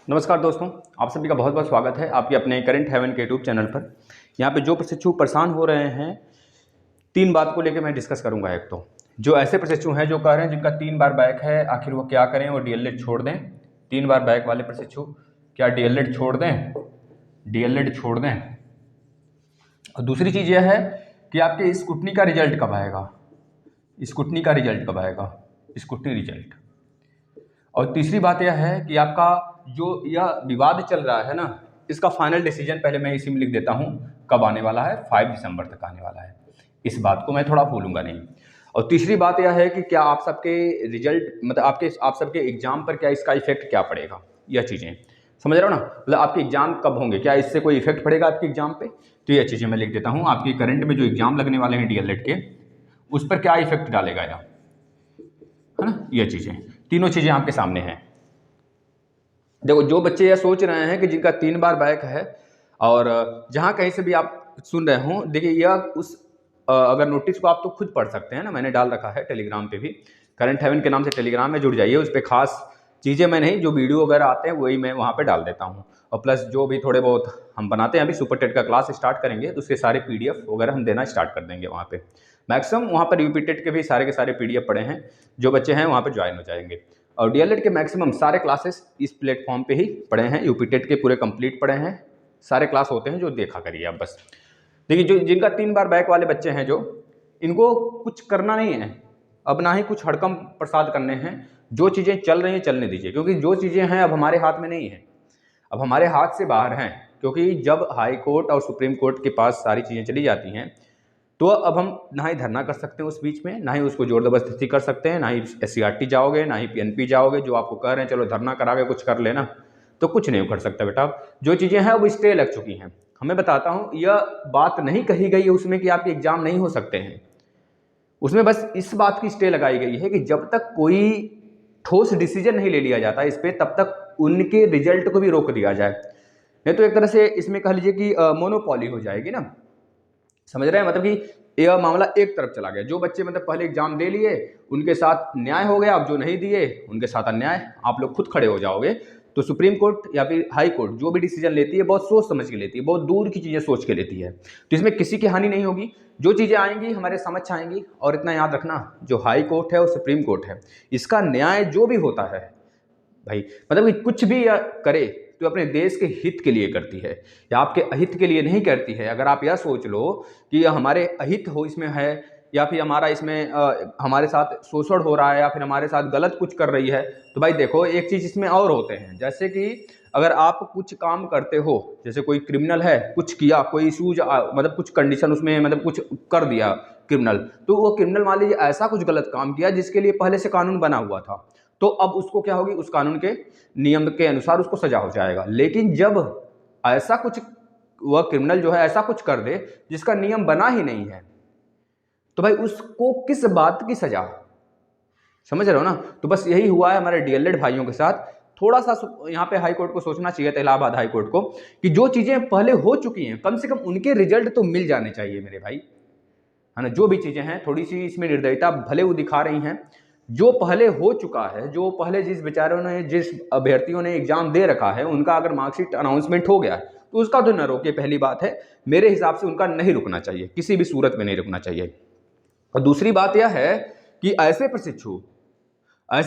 नमस्कार दोस्तों, आप सभी का बहुत बहुत स्वागत है आपके अपने करंट हेवन के यूट्यूब चैनल पर। यहाँ पे जो प्रशिक्षु परेशान हो रहे हैं, 3 बात को लेकर मैं डिस्कस करूँगा। एक तो जो ऐसे प्रशिक्षु हैं जो कह रहे हैं जिनका 3 बार बैक है, आखिर वो क्या करें, वो डीएलएड छोड़ दें। 3 बार बैक वाले प्रशिक्षु क्या डीएलएड छोड़ दें? डीएलएड छोड़ दें। और दूसरी चीज़ यह है कि आपके स्कूटनी का रिजल्ट कब आएगा, स्कूटनी का रिजल्ट कब आएगा, स्कूटनी रिजल्ट। और तीसरी बात यह है कि आपका जो यह विवाद चल रहा है ना, इसका फाइनल डिसीजन पहले मैं इसी में लिख देता हूँ कब आने वाला है, 5 दिसंबर तक आने वाला है। इस बात को मैं थोड़ा भूलूंगा नहीं। और तीसरी बात यह है कि क्या आप सबके रिजल्ट मतलब आप सबके एग्जाम पर क्या इसका इफेक्ट क्या पड़ेगा, यह चीज़ें समझ रहे हो ना। मतलब आपके एग्जाम कब होंगे, क्या इससे कोई इफेक्ट पड़ेगा आपके एग्जाम पे, तो यह चीज़ें मैं लिख देता हूँ। आपके करंट में जो एग्जाम लगने वाले हैं डीएलएड के, उस पर क्या इफेक्ट डालेगा यह, है ना। यह चीज़ें, तीनों चीज़ें आपके सामने हैं। देखो, जो बच्चे यह सोच रहे हैं कि जिनका 3 बार बैक है, और जहाँ कहीं से भी आप सुन रहे हो, देखिए यह उस अगर नोटिस को आप तो खुद पढ़ सकते हैं ना, मैंने डाल रखा है टेलीग्राम पे भी, करंट हेवन के नाम से टेलीग्राम में जुड़ जाइए। उस पर खास चीज़ें मैं नहीं, जो वीडियो वगैरह आते हैं वही मैं वहाँ पे डाल देता हूँ। और प्लस जो भी थोड़े बहुत हम बनाते हैं, अभी सुपर टेट का क्लास स्टार्ट करेंगे तो उसके सारे PDF वगैरह हम देना स्टार्ट कर देंगे वहाँ पे। मैक्सिमम वहाँ पर यूपी टेट के भी सारे के सारे PDF पड़े हैं, जो बच्चे हैं वहाँ पर ज्वाइन हो जाएंगे। और डीएलएड के मैक्सिमम सारे क्लासेस इस प्लेटफॉर्म पे ही पढ़े हैं, यूपी टेट के पूरे कंप्लीट पढ़े हैं, सारे क्लास होते हैं, जो देखा करिए आप बस। देखिए, जो जिनका 3 बार बैक वाले बच्चे हैं, जो इनको कुछ करना नहीं है अब, ना ही कुछ हड़कम प्रसाद करने हैं। जो चीज़ें चल रही हैं चलने दीजिए, क्योंकि जो चीज़ें हैं अब हमारे हाथ में नहीं है, अब हमारे हाथ से बाहर हैं। क्योंकि जब हाई कोर्ट और सुप्रीम कोर्ट के पास सारी चीज़ें चली जाती हैं, तो अब हम ना ही धरना कर सकते हैं उस बीच में, ना ही उसको जोर जबरदस्ती कर सकते हैं, ना ही SCRT जाओगे, ना ही PNP जाओगे। जो आपको कह रहे हैं चलो धरना करा के कुछ कर लेना, तो कुछ नहीं कर सकता बेटा। जो चीज़ें हैं वो स्टे लग चुकी हैं। हमें बताता हूँ, यह बात नहीं कही गई है उसमें कि आपके एग्जाम नहीं हो सकते हैं। उसमें बस इस बात की स्टे लगाई गई है कि जब तक कोई ठोस डिसीजन नहीं ले लिया जाता इस पर, तब तक उनके रिजल्ट को भी रोक दिया जाए। नहीं तो एक तरह से इसमें कह लीजिए कि मोनोपॉली हो जाएगी ना, समझ रहे हैं। मतलब कि यह मामला एक तरफ चला गया। जो बच्चे मतलब पहले एग्जाम दे लिए, उनके साथ न्याय हो गया, अब जो नहीं दिए उनके साथ अन्याय। आप लोग खुद खड़े हो जाओगे। तो सुप्रीम कोर्ट या फिर हाई कोर्ट जो भी डिसीजन लेती है, बहुत सोच समझ के लेती है, बहुत दूर की चीज़ें सोच के लेती है। तो इसमें किसी की हानि नहीं होगी। जो चीज़ें आएंगी हमारे समझ आएंगी। और इतना याद रखना, जो हाई कोर्ट है और सुप्रीम कोर्ट है, इसका न्याय जो भी होता है भाई, मतलब कि कुछ भी करे तो अपने देश के हित के लिए करती है, या आपके अहित के लिए नहीं करती है। अगर आप यह सोच लो कि हमारे अहित हो इसमें है, या फिर हमारा इसमें हमारे साथ शोषण हो रहा है, या फिर हमारे साथ गलत कुछ कर रही है, तो भाई देखो, एक चीज़ इसमें और होते हैं। जैसे कि अगर आप कुछ काम करते हो, जैसे कोई क्रिमिनल है, कुछ किया, कोई इशूज मतलब कुछ कंडीशन उसमें मतलब कुछ कर दिया क्रिमिनल, तो वो क्रिमिनल मान लीजिए ऐसा कुछ गलत काम किया जिसके लिए पहले से कानून बना हुआ था, तो अब उसको क्या होगी, उस कानून के नियम के अनुसार उसको सजा हो जाएगा। लेकिन जब ऐसा कुछ वह क्रिमिनल जो है ऐसा कुछ कर दे जिसका नियम बना ही नहीं है, तो भाई उसको किस बात की सजा, समझ रहे हो ना। तो बस यही हुआ है हमारे डीएलएड भाइयों के साथ। थोड़ा सा यहाँ पे हाई कोर्ट को सोचना चाहिए था, इलाहाबाद हाई कोर्ट को, कि जो चीजें पहले हो चुकी हैं कम से कम उनके रिजल्ट तो मिल जाने चाहिए मेरे भाई, है ना। जो भी चीजें हैं थोड़ी सी इसमें निर्दयता भले वो दिखा रही हैं। जो पहले हो चुका है, जो पहले जिस बेचारों ने, जिस अभ्यर्थियों ने एग्जाम दे रखा है, उनका अगर मार्कशीट अनाउंसमेंट हो गया है, तो उसका तो न रोके। पहली बात है, मेरे हिसाब से उनका नहीं रुकना चाहिए, किसी भी सूरत में नहीं रुकना चाहिए। और दूसरी बात यह है कि ऐसे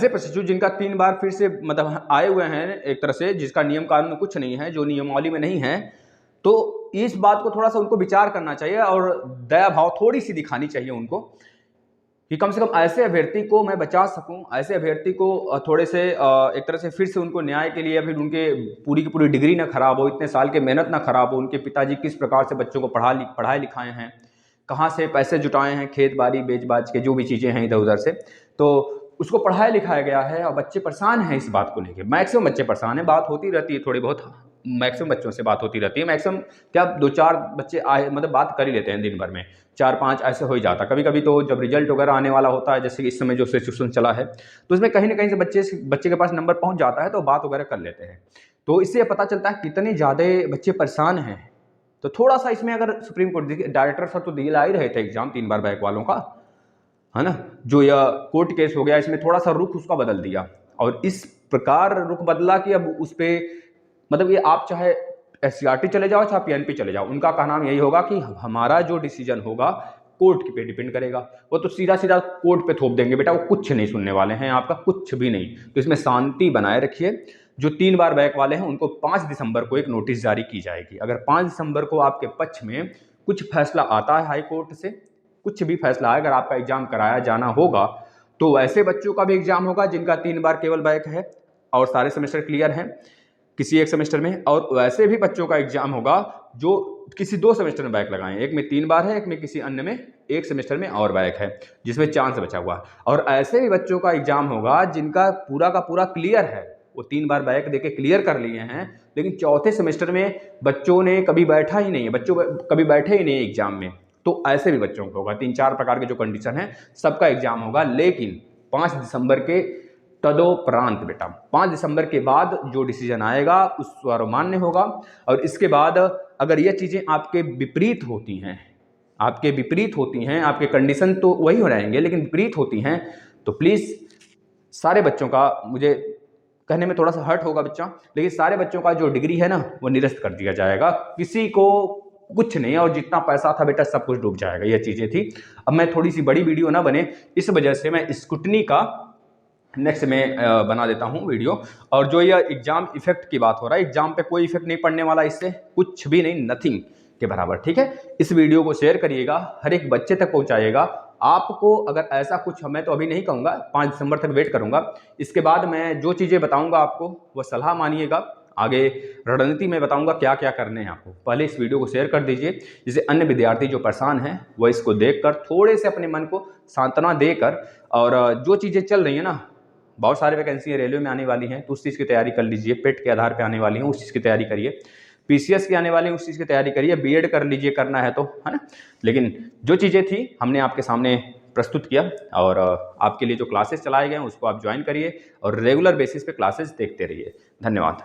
प्रशिक्षु जिनका 3 बार फिर से मतलब आए हुए हैं, एक तरह से जिसका नियम कानून में कुछ नहीं है, जो नियमावली में नहीं है, तो इस बात को थोड़ा सा उनको विचार करना चाहिए और दया भाव थोड़ी सी दिखानी चाहिए उनको, कि कम से कम ऐसे अभ्यर्थी को मैं बचा सकूं, ऐसे अभ्यर्थी को थोड़े से एक तरह से फिर से उनको न्याय के लिए, फिर उनके पूरी की पूरी डिग्री ना खराब हो, इतने साल के मेहनत ना खराब हो। उनके पिताजी किस प्रकार से बच्चों को पढ़ाए लिखाए हैं, कहाँ से पैसे जुटाए हैं, खेत बाड़ी बेच बाच के जो भी चीज़ें हैं इधर उधर से, तो उसको पढ़ाया लिखाया गया है। और बच्चे परेशान हैं इस बात को लेकर, मैक्सिमम बच्चे परेशान हैं। बात होती रहती है थोड़ी बहुत, मैक्सिमम बच्चों से बात होती रहती है। मैक्सिमम क्या 2-4 बच्चे आए मतलब बात कर ही लेते हैं दिन भर में, 4-5 ऐसे हो ही जाता। कभी कभी तो जब रिजल्ट वगैरह आने वाला होता है, जैसे इस समय जो सिचुएशन चला है, तो इसमें कहीं ना कहीं से बच्चे के पास नंबर पहुंच जाता है, तो बात वगैरह कर लेते हैं। तो इससे पता चलता है कितने ज़्यादा बच्चे परेशान हैं। तो थोड़ा सा इसमें अगर सुप्रीम कोर्ट, डायरेक्टर सर तो दिला ही रहे थे एग्जाम 3 बार बैक वालों का, है ना। जो यह कोर्ट केस हो गया, इसमें थोड़ा सा रुख उसका बदल दिया, और इस प्रकार रुख बदला कि अब उस पर मतलब ये आप चाहे SCRT चले जाओ चाहे PNP चले जाओ, उनका कहना यही होगा कि हमारा जो डिसीजन होगा कोर्ट पे डिपेंड करेगा। वो तो सीधा सीधा कोर्ट पे थोप देंगे बेटा, वो कुछ नहीं सुनने वाले हैं आपका, कुछ भी नहीं। तो इसमें शांति बनाए रखिए। जो 3 बार बैक वाले हैं उनको 5 दिसंबर को एक नोटिस जारी की जाएगी। अगर 5 दिसंबर को आपके पक्ष में कुछ फैसला आता है हाई कोर्ट से, कुछ भी फैसला है, अगर आपका एग्जाम कराया जाना होगा तो वैसे बच्चों का भी एग्जाम होगा जिनका 3 बार केवल बैक है और सारे सेमेस्टर क्लियर हैं किसी एक सेमेस्टर में, और वैसे भी बच्चों का एग्जाम होगा जो किसी 2 सेमेस्टर में बैक लगाएं, एक में 3 बार है, एक में किसी अन्य में 1 सेमेस्टर में और बैक है जिसमें चांस बचा हुआ है। और ऐसे भी बच्चों का एग्जाम होगा जिनका पूरा का पूरा क्लियर है, वो 3 बार बैक देके क्लियर कर लिए हैं, लेकिन चौथे सेमेस्टर में बच्चों ने कभी बैठा ही नहीं है, बच्चों कभी बैठे ही नहीं है एग्जाम में। तो ऐसे भी बच्चों को होगा। 3-4 प्रकार के जो कंडीशन है सबका एग्जाम होगा, लेकिन 5 दिसंबर के तदोपरांत बेटा, 5 दिसंबर के बाद जो डिसीजन आएगा उस सर्वमान्य होगा। और इसके बाद अगर ये चीज़ें आपके विपरीत होती हैं, आपके कंडीशन तो वही हो रहेंगे लेकिन विपरीत होती हैं, तो प्लीज़ सारे बच्चों का, मुझे कहने में थोड़ा सा हर्ट होगा बच्चा, लेकिन सारे बच्चों का जो डिग्री है ना वो निरस्त कर दिया जाएगा। किसी को कुछ नहीं है, और जितना पैसा था बेटा सब कुछ डूब जाएगा। ये चीज़ें थी। अब मैं थोड़ी सी बड़ी वीडियो ना बने इस वजह से मैं स्क्रूटनी का नेक्स्ट में बना देता हूँ वीडियो। और जो ये एग्जाम इफेक्ट की बात हो रहा है, एग्जाम पे कोई इफेक्ट नहीं पड़ने वाला, इससे कुछ भी नहीं, नथिंग के बराबर, ठीक है। इस वीडियो को शेयर करिएगा, हर एक बच्चे तक पहुँचाइएगा। आपको अगर ऐसा कुछ, मैं तो अभी नहीं कहूँगा, 5 दिसंबर तक वेट करूँगा। इसके बाद मैं जो चीज़ें बताऊँगा आपको वो सलाह मानिएगा, आगे रणनीति में बताऊँगा क्या क्या करने हैं आपको। पहले इस वीडियो को शेयर कर दीजिए, जिससे अन्य विद्यार्थी जो परेशान हैं वो इसको देखकर थोड़े से अपने मन को सांत्वना देकर, और जो चीज़ें चल रही हैं ना, बहुत सारे वैकेंसी रेलवे में आने वाली हैं तो उस चीज़ की तैयारी कर लीजिए, पेट के आधार पे आने वाली हैं उस चीज़ की तैयारी करिए, PCS की आने वाली है उस चीज़ की तैयारी करिए, BEd कर लीजिए करना है तो, है ना। लेकिन जो चीज़ें थी हमने आपके सामने प्रस्तुत किया, और आपके लिए जो क्लासेस चलाए गए हैं उसको आप ज्वाइन करिए और रेगुलर बेसिस पे क्लासेस देखते रहिए। धन्यवाद।